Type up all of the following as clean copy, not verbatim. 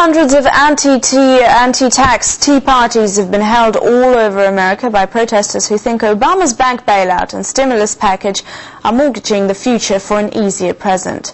Hundreds of anti-tax tea parties have been held all over America by protesters who think Obama's bank bailout and stimulus package are mortgaging the future for an easier present.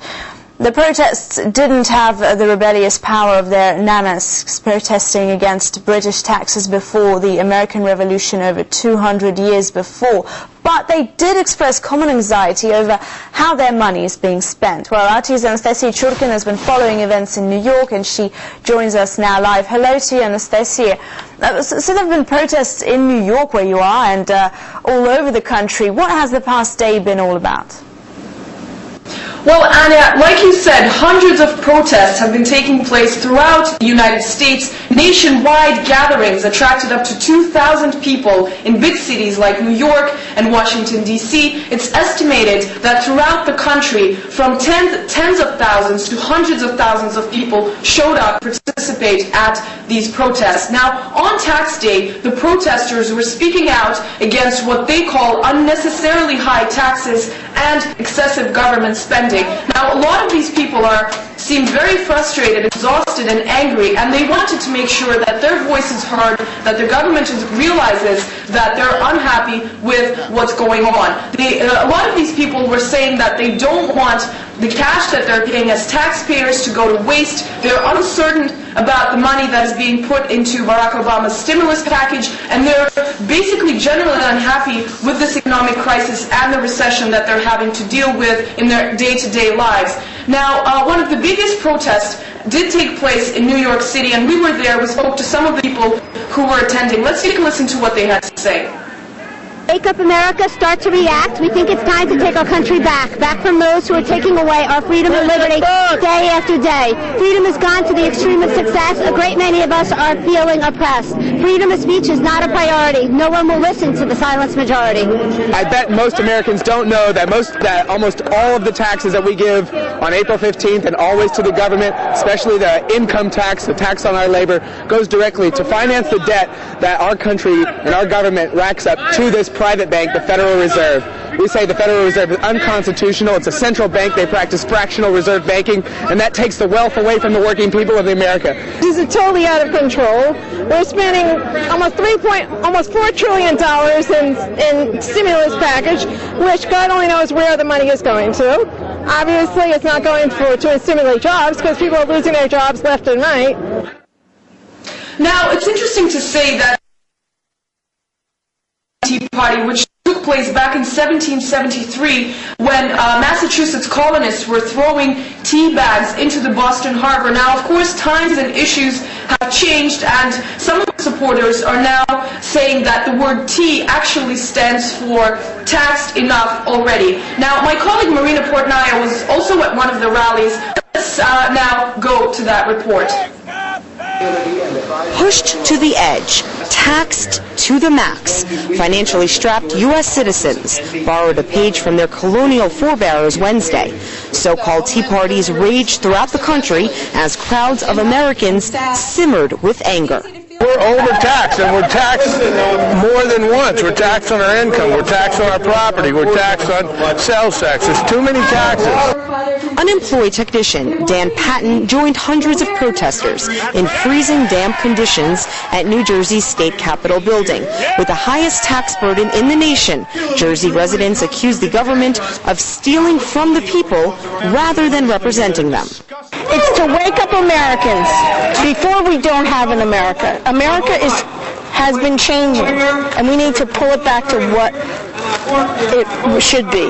The protests didn't have the rebellious power of their nanas protesting against British taxes before the American Revolution over 200 years before, but they did express common anxiety over how their money is being spent. Well, RT's Anastasia Churkin has been following events in New York, and she joins us now live. Hello to you, Anastasia. So there have been protests in New York, where you are, and all over the country. What has the past day been all about? Well, Anna, like you said, hundreds of protests have been taking place throughout the United States. Nationwide gatherings attracted up to 2,000 people in big cities like New York and Washington, D.C. It's estimated that throughout the country, from tens of thousands to hundreds of thousands of people showed up to participate at these protests. Now, on tax day, the protesters were speaking out against what they call unnecessarily high taxes and excessive government spending. Now, a lot of these people seem very frustrated, exhausted, and angry, and they wanted to make sure that their voice is heard, that the government realizes that they're unhappy with what's going on. A lot of these people were saying that they don't want the cash that they're paying as taxpayers to go to waste. They're uncertain about the money that is being put into Barack Obama's stimulus package, and they're basically generally unhappy with this economic crisis and the recession that they're having to deal with in their day-to-day lives. Now, one of the biggest protests did take place in New York City, and we were there. We spoke to some of the people who were attending. Let's take a listen to what they had to say. Wake up, America, start to react. We think it's time to take our country back from those who are taking away our freedom and liberty day after day. Freedom has gone to the extreme of success. A great many of us are feeling oppressed. Freedom of speech is not a priority. No one will listen to the silenced majority. I bet most Americans don't know that almost all of the taxes that we give on April 15th and always to the government, especially the income tax, the tax on our labor, goes directly to finance the debt that our country and our government racks up to this private bank, the Federal Reserve. We say the Federal Reserve is unconstitutional. It's a central bank. They practice fractional reserve banking, and that takes the wealth away from the working people of America. This is totally out of control. We're spending almost $4 trillion in stimulus package, which God only knows where the money is going to. Obviously, it's not going to stimulate jobs because people are losing their jobs left and right. Now, it's interesting to say that Tea Party, which took place back in 1773 when Massachusetts colonists were throwing tea bags into the Boston Harbor. Now, of course, times and issues have changed, and some of the supporters are now saying that the word tea actually stands for taxed enough already. Now, my colleague Marina Portnaya was also at one of the rallies. Let's now go to that report. Pushed to the edge, taxed to the max, financially strapped U.S. citizens borrowed a page from their colonial forebears Wednesday. So-called tea parties raged throughout the country as crowds of Americans simmered with anger. We're overtaxed, and we're taxed more than once. We're taxed on our income, we're taxed on our property, we're taxed on sales tax. There's too many taxes. Unemployed technician Dan Patton joined hundreds of protesters in freezing damp conditions at New Jersey's state capitol building. With the highest tax burden in the nation, Jersey residents accused the government of stealing from the people rather than representing them. It's to wake up Americans before we don't have an America. America has been changing, and we need to pull it back to what it should be.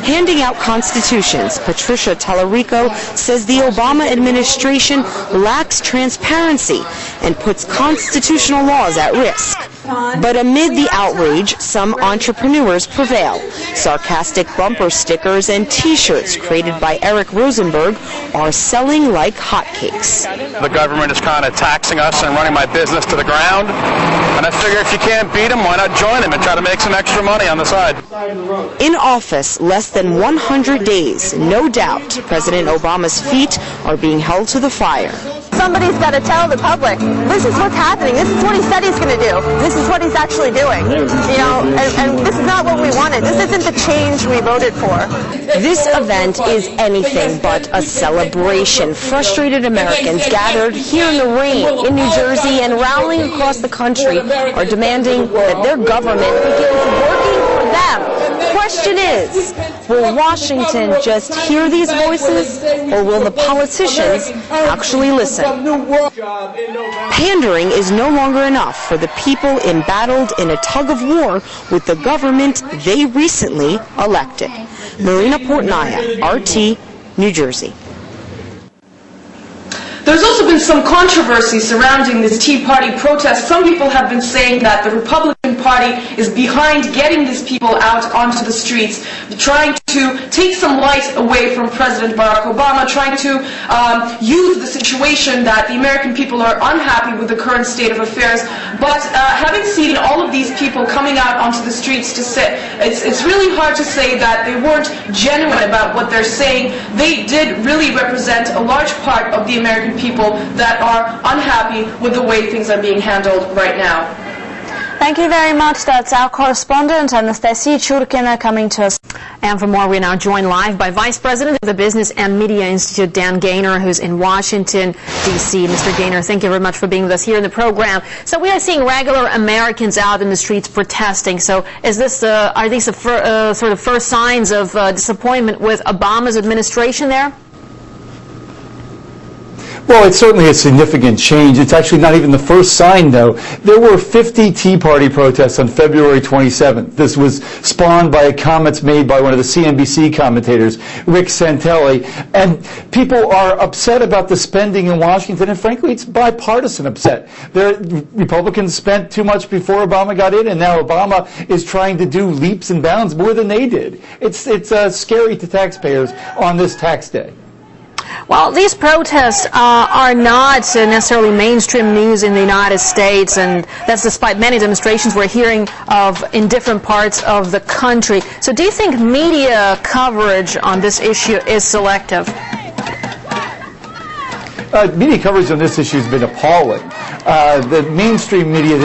Handing out constitutions, Patricia Tallarico says the Obama administration lacks transparency and puts constitutional laws at risk. But amid the outrage, some entrepreneurs prevail. Sarcastic bumper stickers and T-shirts created by Eric Rosenberg are selling like hotcakes. The government is kind of taxing us and running my business to the ground, and I figure if you can't beat them, why not join them and try to make some extra money on the side? In office less than 100 days, no doubt President Obama's feet are being held to the fire. somebody's got to tell the public, this is what's happening. This is what he said he's going to do. This is what he's actually doing. You know, and this is not what we wanted. This isn't the change we voted for. This event is anything but a celebration. Frustrated Americans gathered here in the rain in New Jersey and rallying across the country are demanding that their government begins working for them. Question is, will Washington just hear these voices, or will the politicians actually listen? Pandering is no longer enough for the people embattled in a tug of war with the government they recently elected. Marina Portnaya, RT, New Jersey. There's also been some controversy surrounding this Tea Party protest. Some people have been saying that the Republican Party is behind getting these people out onto the streets, trying to take some light away from President Barack Obama, trying to use the situation that the American people are unhappy with the current state of affairs. But having seen all of these people coming out onto the streets to sit, it's really hard to say that they weren't genuine about what they're saying. They did really represent a large part of the American people that are unhappy with the way things are being handled right now. Thank you very much. That's our correspondent, Anastasia Churkina, coming to us. And for more, we're now joined live by Vice President of the Business and Media Institute, Dan Gainor, who's in Washington, D.C. Mr. Gainor, thank you very much for being with us here in the program. So we are seeing regular Americans out in the streets protesting. So is this, are these sort of first signs of disappointment with Obama's administration there? Well, it's certainly a significant change. It's actually not even the first sign, though. There were 50 Tea Party protests on February 27th. This was spawned by comments made by one of the CNBC commentators, Rick Santelli. And people are upset about the spending in Washington, and frankly, it's bipartisan upset. The Republicans spent too much before Obama got in, and now Obama is trying to do leaps and bounds more than they did. It's scary to taxpayers on this tax day. Well, these protests are not necessarily mainstream news in the United States, and that's despite many demonstrations we're hearing of in different parts of the country. So do you think media coverage on this issue is selective? Media coverage on this issue has been appalling. The mainstream media,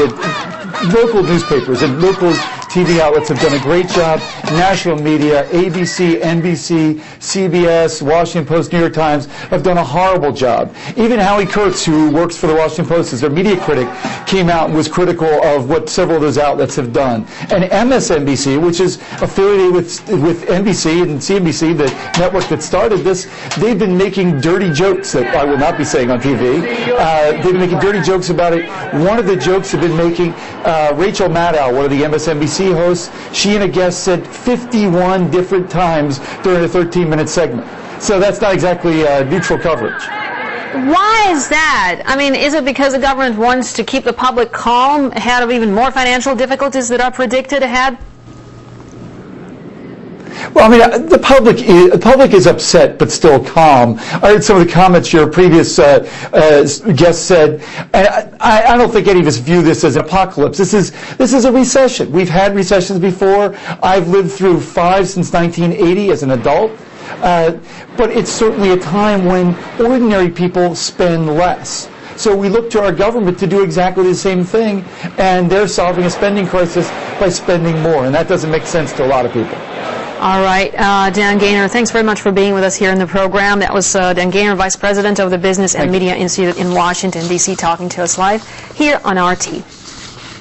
local newspapers and local TV outlets have done a great job. National media, ABC, NBC, CBS, Washington Post, New York Times have done a horrible job. Even Howie Kurtz, who works for the Washington Post as their media critic, came out and was critical of what several of those outlets have done. And MSNBC, which is affiliated with NBC and CNBC, the network that started this, they've been making dirty jokes that I will not be saying on TV. They've been making dirty jokes about it. One of the jokes have been making, Rachel Maddow, one of the MSNBC hosts, she and a guest said 51 different times during a 13-minute segment. So that's not exactly neutral coverage. Why is that? I mean, is it because the government wants to keep the public calm ahead of even more financial difficulties that are predicted ahead? Well, I mean, the public is upset, but still calm. I heard some of the comments your previous guest said, and I don't think any of us view this as an apocalypse. This is a recession. We've had recessions before. I've lived through 5 since 1980 as an adult. But it's certainly a time when ordinary people spend less. So we look to our government to do exactly the same thing, and they're solving a spending crisis by spending more, and that doesn't make sense to a lot of people. All right, Dan Gainor, thanks very much for being with us here in the program. That was Dan Gainor, Vice President of the Business and Media Institute in Washington, D.C., talking to us live here on RT.